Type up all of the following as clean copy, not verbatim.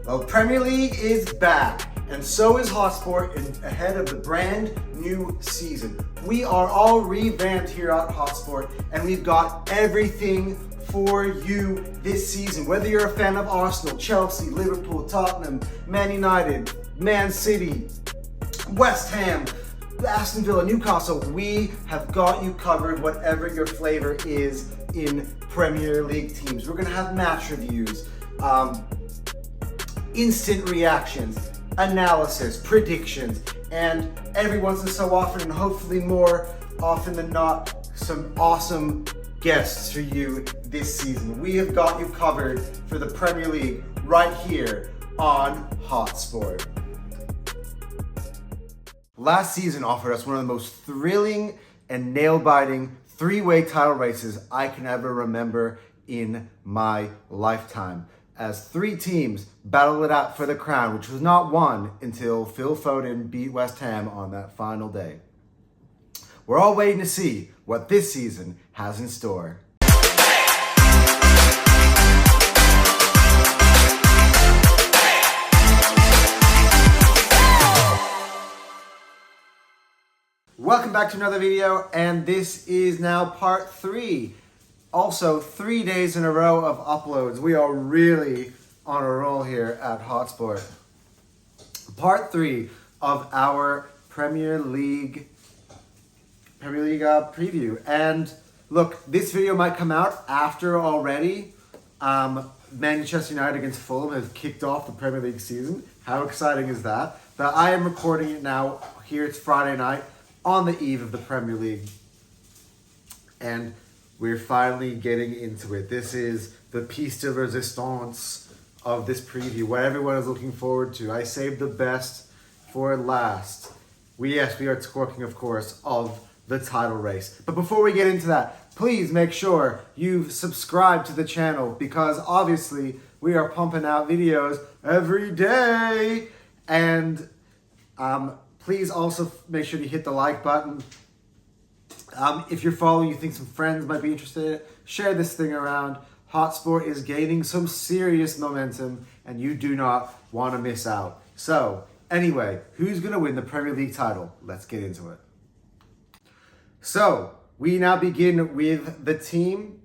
Well, Premier League is back, and so is Hotspur ahead of the brand new season. We are all revamped here at Hotspur, and we've got everything for you this season. Whether you're a fan of Arsenal, Chelsea, Liverpool, Tottenham, Man United, Man City, West Ham, Aston Villa, Newcastle, we have got you covered whatever your flavor is in Premier League teams. We're gonna have match reviews, instant reactions, analysis, predictions, and every once in so often, and hopefully more often than not, some awesome guests for you this season. We have got you covered for the Premier League right here on Hotspur. Last season offered us one of the most thrilling and nail-biting three-way title races I can ever remember in my lifetime, as three teams battled it out for the crown, which was not won until Phil Foden beat West Ham on that final day. We're all waiting to see what this season has in store. Welcome back to another video, and this is now part 3. Also, 3 days in a row of uploads. We are really on a roll here at Hotspur. Part 3 of our Premier League preview. And look, this video might come out after already. Manchester United against Fulham has kicked off the Premier League season. How exciting is that? But I am recording it now. Here it's Friday night on the eve of the Premier League. And we're finally getting into it. This is the piece de resistance of this preview, what everyone is looking forward to. I saved the best for last. We are talking, of course, of the title race. But before we get into that, please make sure you've subscribed to the channel, because obviously we are pumping out videos every day. And please also make sure to hit the like button. If you're following, you think some friends might be interested in it, share this thing around. Hotspur is gaining some serious momentum, and you do not want to miss out. So, anyway, who's going to win the Premier League title? Let's get into it. So, we now begin with the team.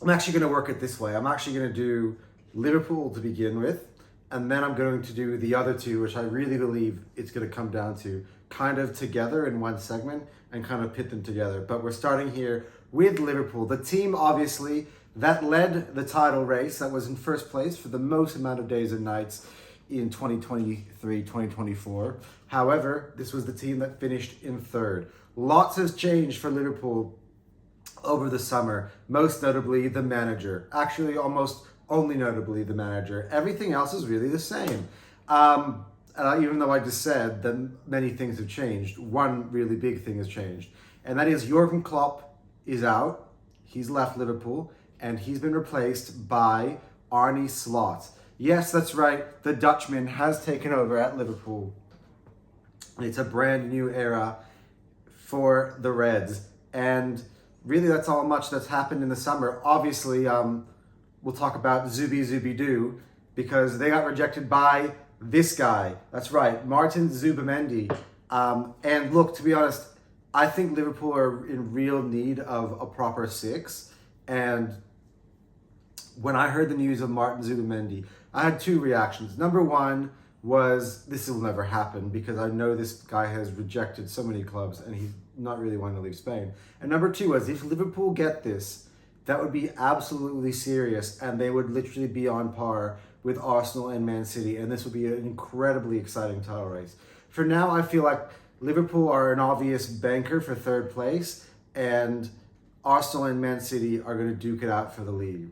I'm actually going to work it this way. I'm actually going to do Liverpool to begin with, and then I'm going to do the other two, which I really believe it's going to come down to, kind of together in one segment and kind of pit them together. But we're starting here with Liverpool, the team obviously that led the title race, that was in first place for the most amount of days and nights in 2023-2024. However, this was the team that finished in third. Lots has changed for Liverpool over the summer, most notably the manager. Actually, almost only notably the manager. Everything else is really the same. Even though I just said that many things have changed, one really big thing has changed. And that is Jurgen Klopp is out. He's left Liverpool, and he's been replaced by Arne Slot. Yes, that's right. The Dutchman has taken over at Liverpool. It's a brand new era for the Reds. And really, that's all much that's happened in the summer. Obviously, we'll talk about Zubi Doo, because they got rejected by this guy. That's right, Martin Zubimendi. And look, to be honest, I think Liverpool are in real need of a proper six. And when I heard the news of Martin Zubimendi, I had two reactions. Number one was, this will never happen, because I know this guy has rejected so many clubs and he's not really wanting to leave Spain. And number two was, if Liverpool get this, that would be absolutely serious, and they would literally be on par with Arsenal and Man City, and this would be an incredibly exciting title race. For now, I feel like Liverpool are an obvious banker for third place, and Arsenal and Man City are going to duke it out for the lead.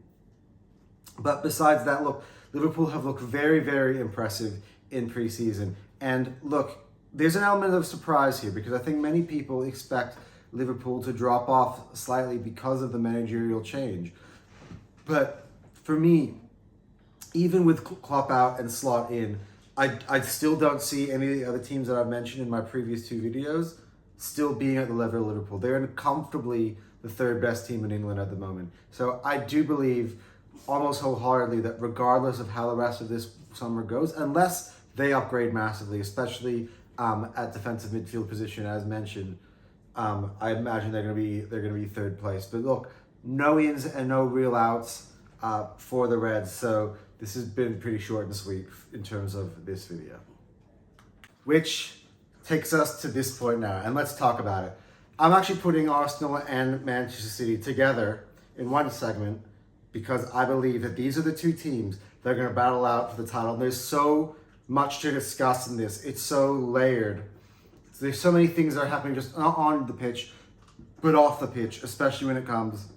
But besides that, look, Liverpool have looked very, very impressive in preseason. And look, there's an element of surprise here, because I think many people expect Liverpool to drop off slightly because of the managerial change. But for me, even with Klopp out and Slot in, I still don't see any of the other teams that I've mentioned in my previous two videos still being at the level of Liverpool. They're comfortably the third best team in England at the moment. So I do believe almost wholeheartedly that regardless of how the rest of this summer goes, unless they upgrade massively, especially at defensive midfield position, as mentioned, I imagine they're gonna be third place. But look, no ins and no real outs for the Reds. So this has been pretty short and sweet in terms of this video, which takes us to this point now, and let's talk about it. I'm actually putting Arsenal and Manchester City together in one segment because I believe that these are the two teams that are going to battle out for the title. And there's so much to discuss in this. It's so layered. There's so many things that are happening just not on the pitch, but off the pitch, especially when it comes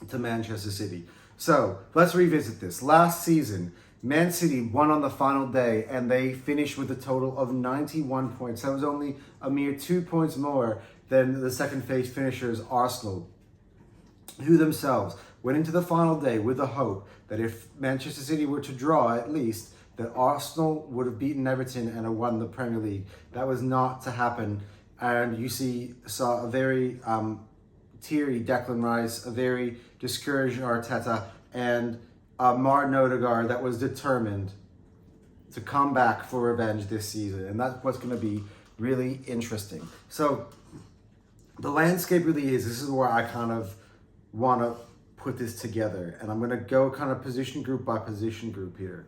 to Manchester City. So let's revisit this. Last season, Man City won on the final day and they finished with a total of 91 points. That was only a mere 2 points more than the second place finishers, Arsenal, who themselves went into the final day with the hope that if Manchester City were to draw at least, that Arsenal would have beaten Everton and have won the Premier League. That was not to happen. And you saw a very teary Declan Rice, a very discouraged Arteta, and Martin Odegaard that was determined to come back for revenge this season. And that's what's going to be really interesting. So the landscape really is, this is where I kind of want to put this together. And I'm going to go kind of position group by position group here.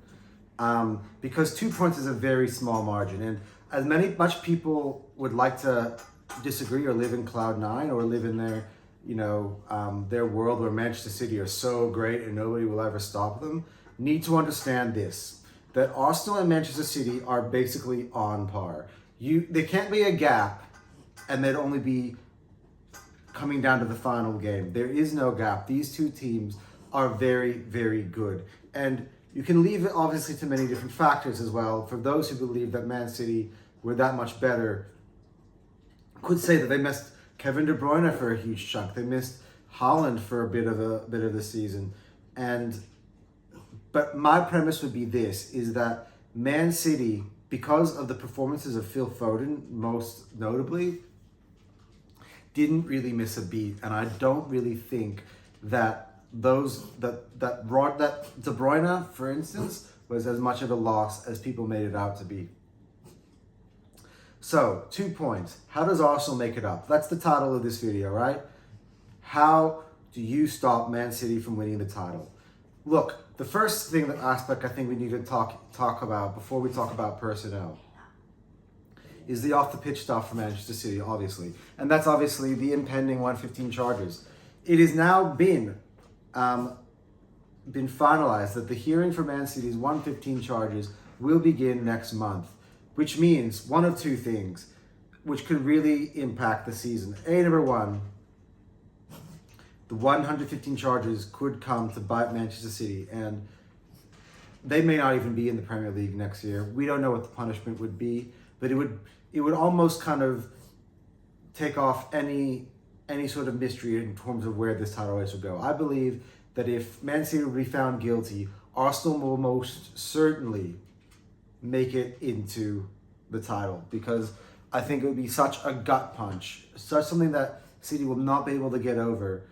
Because 2 points is a very small margin. And as much people would like to disagree or live in cloud nine or live in their, their world where Manchester City are so great and nobody will ever stop them, need to understand this, that Arsenal and Manchester City are basically on par. There can't be a gap and they'd only be coming down to the final game. There is no gap. These two teams are very, very good. And you can leave it obviously to many different factors as well. For those who believe that Man City were that much better, could say that they missed Kevin De Bruyne for a huge chunk. They missed Haaland for a bit of the season. But my premise would be this, is that Man City, because of the performances of Phil Foden, most notably, didn't really miss a beat. And I don't really think that that De Bruyne, for instance, was as much of a loss as people made it out to be. So, 2 points. How does Arsenal make it up? That's the title of this video, right? How do you stop Man City from winning the title? Look, the first aspect I think we need to talk about before we talk about personnel is the off-the-pitch stuff for Manchester City, obviously. And that's obviously the impending 115 charges. It has now been finalized that the hearing for Man City's 115 charges will begin next month, which means one of two things, which could really impact the season. Number one, the 115 charges could come to bite Manchester City, and they may not even be in the Premier League next year. We don't know what the punishment would be, but it would almost kind of take off any sort of mystery in terms of where this title race would go. I believe that if Man City would be found guilty, Arsenal will most certainly make it into the title, because I think it would be such a gut punch, such something that City will not be able to get over.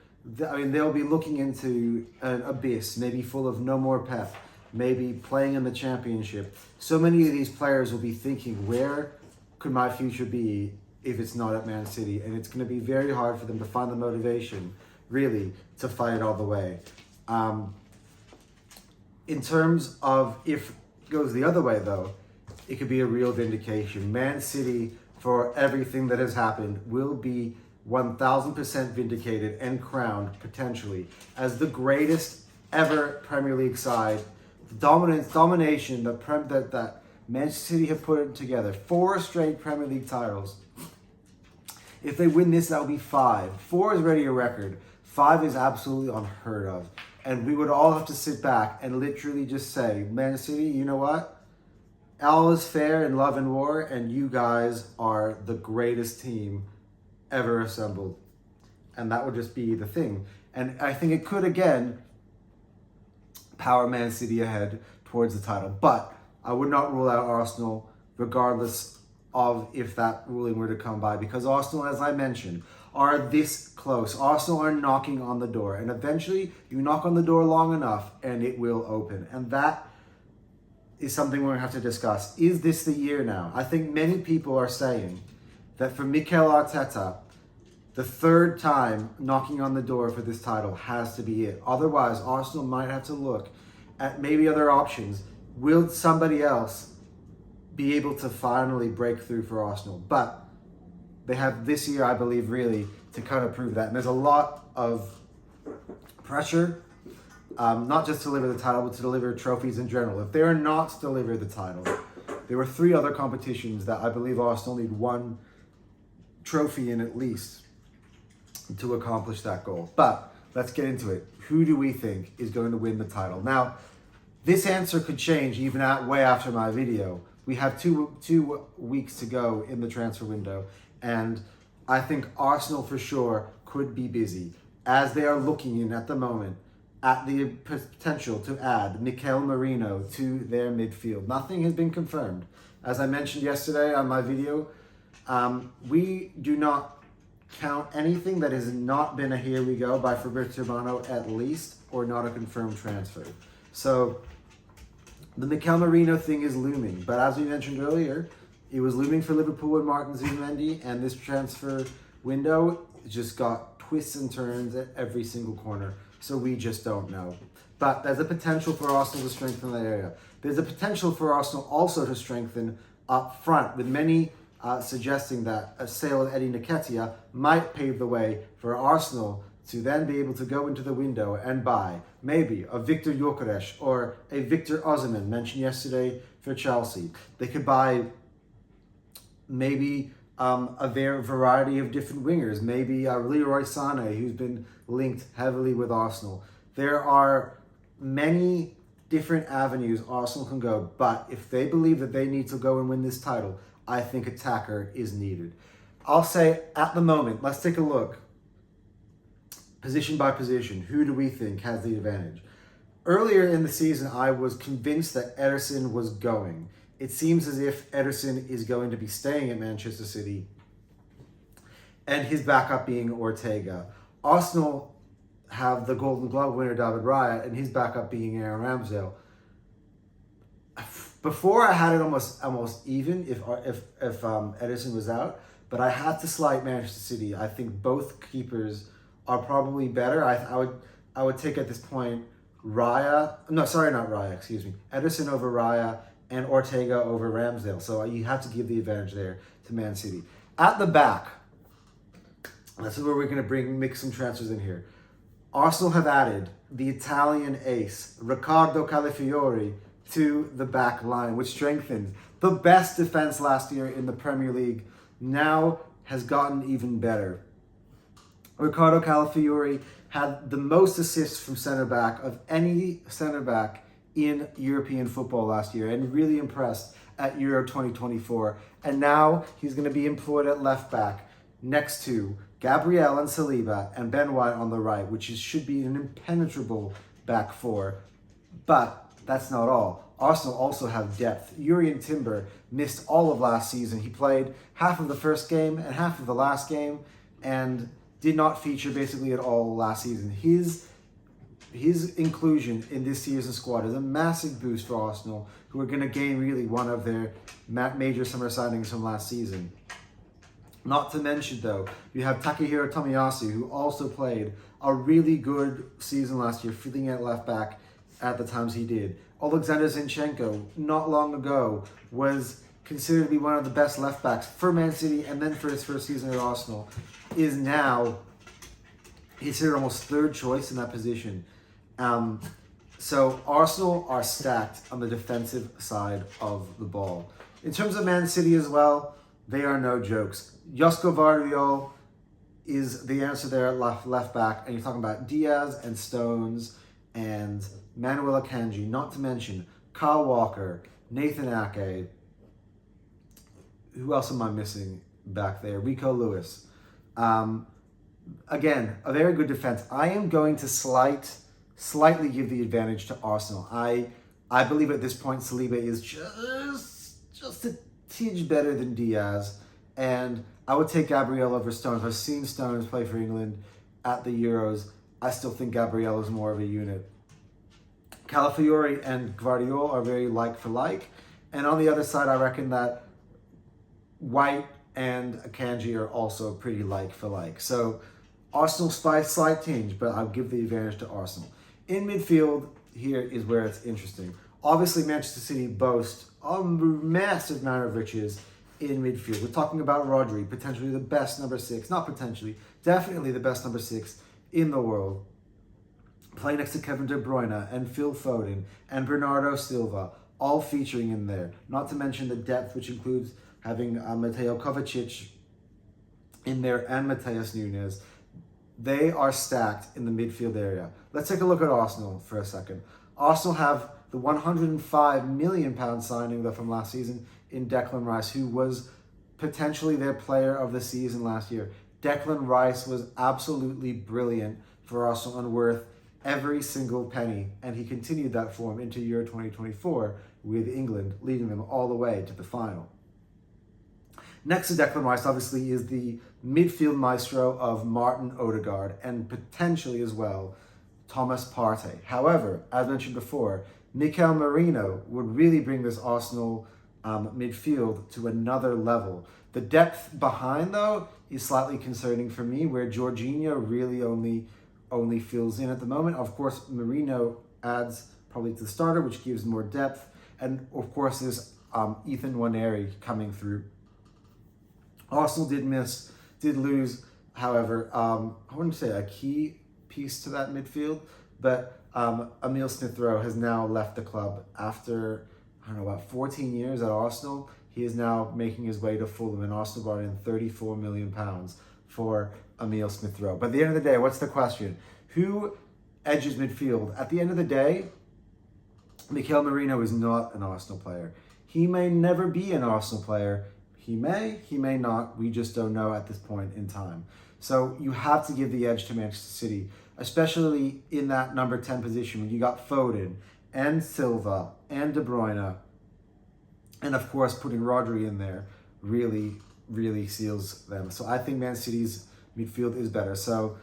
I mean, they'll be looking into an abyss, maybe full of no more Pep, maybe playing in the Championship. So many of these players will be thinking, where could my future be if it's not at Man City? And it's going to be very hard for them to find the motivation, really, to fight it all the way. In terms of if it goes the other way, though, it could be a real vindication. Man City, for everything that has happened, will be 1,000% vindicated and crowned, potentially, as the greatest ever Premier League side. The domination that Manchester City have put together. 4 straight Premier League titles. If they win this, that will be 5. 4 is already a record. 5 is absolutely unheard of. And we would all have to sit back and literally just say, Man City, you know what? All is fair in love and war, and you guys are the greatest team ever assembled. And that would just be the thing. And I think it could, again, power Man City ahead towards the title. But I would not rule out Arsenal, regardless of if that ruling were to come by. Because Arsenal, as I mentioned, are this close. Arsenal are knocking on the door, and eventually you knock on the door long enough and it will open. And that is something we're going to have to discuss. Is this the year now? I think many people are saying that for Mikel Arteta, the third time knocking on the door for this title has to be it. Otherwise, Arsenal might have to look at maybe other options. Will somebody else be able to finally break through for Arsenal? But they have this year, I believe, really to kind of prove that. And there's a lot of pressure, not just to deliver the title, but to deliver trophies in general. If they are not to deliver the title, there were 3 other competitions that I believe Arsenal need 1 trophy in at least to accomplish that goal. But let's get into it. Who do we think is going to win the title? Now, this answer could change even way after my video. We have two weeks to go in the transfer window, and I think Arsenal for sure could be busy, as they are looking in at the moment at the potential to add Mikel Merino to their midfield. Nothing has been confirmed. As I mentioned yesterday on my video, we do not count anything that has not been a here we go by Fabrizio Romano at least, or not a confirmed transfer. So the Mikel Merino thing is looming, but as we mentioned earlier, it was looming for Liverpool and Martin Zubimendi, and this transfer window just got twists and turns at every single corner, so we just don't know. But there's a potential for Arsenal to strengthen that area. There's a potential for Arsenal also to strengthen up front, with many suggesting that a sale of Eddie Nketiah might pave the way for Arsenal to then be able to go into the window and buy maybe a Victor Gyökeres or a Victor Osimhen, mentioned yesterday for Chelsea. They could buy maybe a variety of different wingers, maybe Leroy Sané, who's been linked heavily with Arsenal. There are many different avenues Arsenal can go, but if they believe that they need to go and win this title, I think attacker is needed. I'll say at the moment, let's take a look. Position by position, who do we think has the advantage? Earlier in the season, I was convinced that Ederson was going. It seems as if Ederson is going to be staying at Manchester City, and his backup being Ortega. Arsenal have the Golden Glove winner David Raya, and his backup being Aaron Ramsdale. Before I had it almost even if Ederson was out, but I had to slide Manchester City. I think both keepers are probably better. I would take at this point Ederson over Raya and Ortega over Ramsdale. So you have to give the advantage there to Man City. At the back, this is where we're going to mix some transfers in here. Arsenal have added the Italian ace, Riccardo Calafiori, to the back line, which strengthened the best defense last year in the Premier League. Now has gotten even better. Riccardo Calafiori had the most assists from center back of any center back in European football last year, and really impressed at Euro 2024. And now he's going to be employed at left back next to Gabriel and Saliba and Ben White on the right, which should be an impenetrable back four. But that's not all. Arsenal also have depth. Jurrien Timber missed all of last season. He played half of the first game and half of the last game, and did not feature basically at all last season. His inclusion in this season's squad is a massive boost for Arsenal, who are going to gain really one of their major summer signings from last season. Not to mention, though, you have Takehiro Tomiyasu, who also played a really good season last year, filling at left back at the times he did. Alexander Zinchenko, not long ago, was considered to be one of the best left backs for Man City, and then for his first season at Arsenal, is now considered almost third choice in that position. So Arsenal are stacked on the defensive side of the ball. In terms of Man City as well, they are no jokes. Josko Vardiol is the answer there at left back, and you're talking about Diaz and Stones and Manuel Akanji, not to mention Kyle Walker, Nathan Ake. Who else am I missing back there? Rico Lewis. Again, a very good defense. I am going to slightly give the advantage to Arsenal. I believe at this point Saliba is just a tinge better than Diaz, And I would take Gabriel over Stones. I've seen Stones play for England at the Euros. I still think Gabriel is more of a unit. Calafiori and Gvardiol are very like for like. And on the other side, I reckon that White and Akanji are also pretty like for like. So Arsenal slight tinge, but I'll give the advantage to Arsenal. In midfield, here is where it's interesting. Obviously, Manchester City boast a massive amount of riches in midfield. We're talking about Rodri, potentially the best number 6, not potentially, definitely the best number 6 in the world. Playing next to Kevin De Bruyne and Phil Foden and Bernardo Silva, all featuring in there. Not to mention the depth, which includes having Mateo Kovacic in there and Mateus Nunes. They are stacked in the midfield area. Let's take a look at Arsenal for a second. Arsenal have the £105 million signing though from last season in Declan Rice, who was potentially their player of the season last year. Declan Rice was absolutely brilliant for Arsenal and worth every single penny, and he continued that form into Euro 2024 with England, leading them all the way to the final. Next to Declan Rice, obviously, is the midfield maestro of Martin Odegaard and potentially as well Thomas Partey. However, as mentioned before, Mikel Merino would really bring this Arsenal midfield to another level. The depth behind, though, is slightly concerning for me, where Jorginho really only fills in at the moment. Of course, Merino adds probably to the starter, which gives more depth. And of course, there's Ethan Nwaneri coming through. Arsenal did lose, however, I wouldn't say a key piece to that midfield, but Emile Smith-Rowe has now left the club after, about 14 years at Arsenal. He is now making his way to Fulham, and Arsenal brought in £34 million for Emile Smith-Rowe. But at the end of the day, what's the question? Who edges midfield? At the end of the day, Mikel Merino is not an Arsenal player. He may never be an Arsenal player. He may not. We just don't know at this point in time. So you have to give the edge to Manchester City, especially in that number 10 position when you got Foden and Silva and De Bruyne. And of course, putting Rodri in there really, really seals them. So I think Man City's midfield is better. So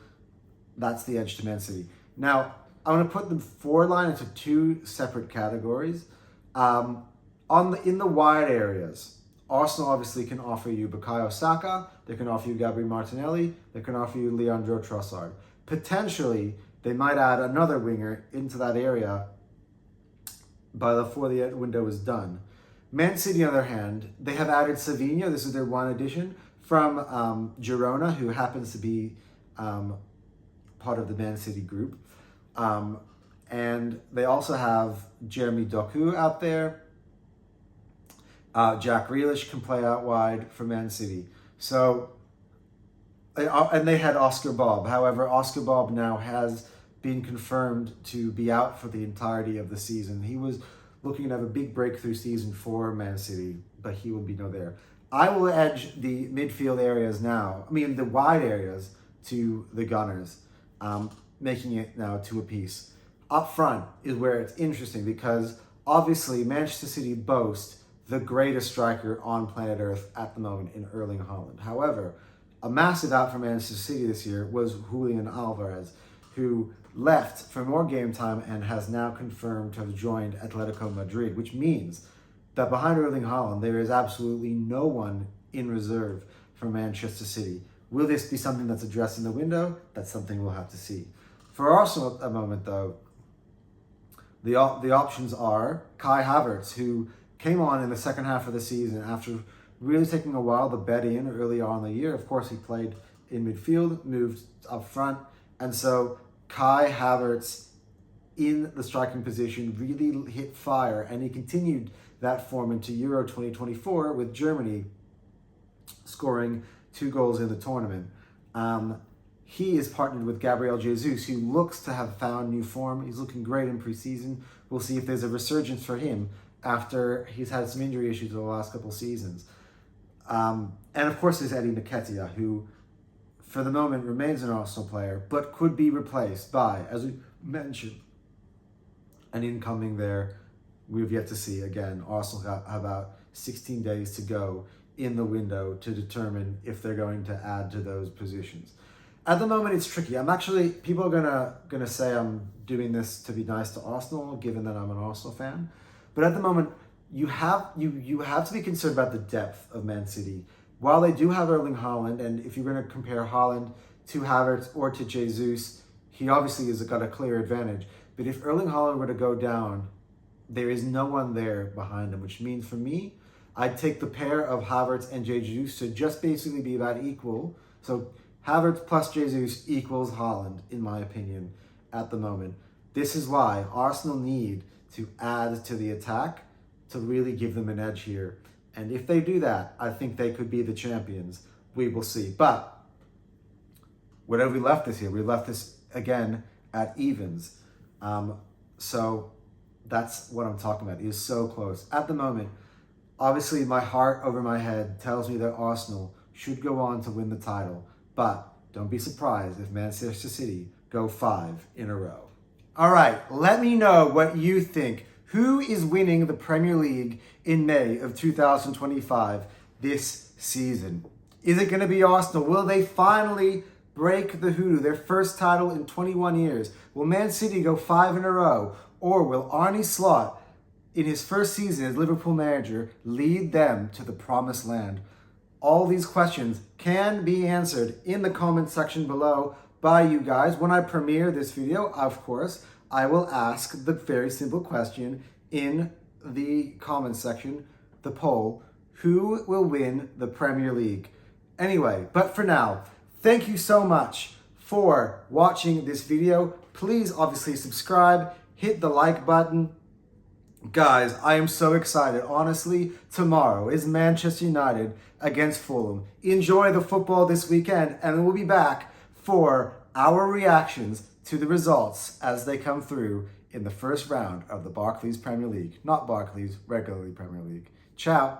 that's the edge to Man City. Now, I want to put the forward line into two separate categories. In the wide areas, Arsenal obviously can offer you Bukayo Saka, they can offer you Gabriel Martinelli, they can offer you Leandro Trossard. Potentially, they might add another winger into that area before the window is done. Man City, on the other hand, they have added Savinho. This is their one addition from Girona, who happens to be part of the Man City group. And they also have Jeremy Doku out there. Jack Grealish can play out wide for Man City. So, and they had Oscar Bob. However, Oscar Bob now has been confirmed to be out for the entirety of the season. He was looking to have a big breakthrough season for Man City, but he will be no there. I will edge the midfield areas now, the wide areas to the Gunners, making it now 2 apiece. Up front is where it's interesting because obviously Manchester City boast the greatest striker on planet Earth at the moment in Erling Haaland. However, a massive out for Manchester City this year was Julian Alvarez, who left for more game time and has now confirmed to have joined Atletico Madrid, which means that behind Erling Haaland, there is absolutely no one in reserve for Manchester City. Will this be something that's addressed in the window? That's something we'll have to see. For Arsenal at the moment, though, the options are Kai Havertz, who came on in the second half of the season after really taking a while to bed in early on in the year. Of course, he played in midfield, moved up front, and so Kai Havertz in the striking position really hit fire, and he continued that form into Euro 2024 with Germany scoring 2 goals in the tournament. He is partnered with Gabriel Jesus, who looks to have found new form. He's looking great in preseason. We'll see if there's a resurgence for him after he's had some injury issues over the last couple of seasons. And of course, there's Eddie Nketiah, who for the moment remains an Arsenal player, but could be replaced by, as we mentioned, an incoming there. We've yet to see. Again, Arsenal have about 16 days to go in the window to determine if they're going to add to those positions. At the moment, it's tricky. People are gonna say I'm doing this to be nice to Arsenal, given that I'm an Arsenal fan. But at the moment, you have to be concerned about the depth of Man City. While they do have Erling Haaland, and if you're going to compare Haaland to Havertz or to Jesus, he obviously has got a clear advantage. But if Erling Haaland were to go down, there is no one there behind him, which means for me, I'd take the pair of Havertz and Jesus to just basically be about equal. So Havertz plus Jesus equals Haaland, in my opinion, at the moment. This is why Arsenal need to add to the attack to really give them an edge here. And if they do that, I think they could be the champions. We will see. But where have we left this here? We left this again at evens. So that's what I'm talking about. It is so close. At the moment, obviously my heart over my head tells me that Arsenal should go on to win the title. But don't be surprised if Manchester City go 5 in a row. All right, let me know what you think. Who is winning the Premier League in May of 2025 this season? Is it going to be Arsenal? Will they finally break the hoodoo, their first title in 21 years? Will Man City go 5 in a row? Or will Arne Slot, in his first season as Liverpool manager, lead them to the promised land? All these questions can be answered in the comment section below by you guys. When I premiere this video, of course, I will ask the very simple question in the comment section, the poll, who will win the Premier League? Anyway, but for now, thank you so much for watching this video. Please obviously subscribe, hit the like button. Guys, I am so excited. Honestly, tomorrow is Manchester United against Fulham. Enjoy the football this weekend, and we'll be back for our reactions to the results as they come through in the first round of the Barclays Premier League. Not Barclays, regularly Premier League. Ciao.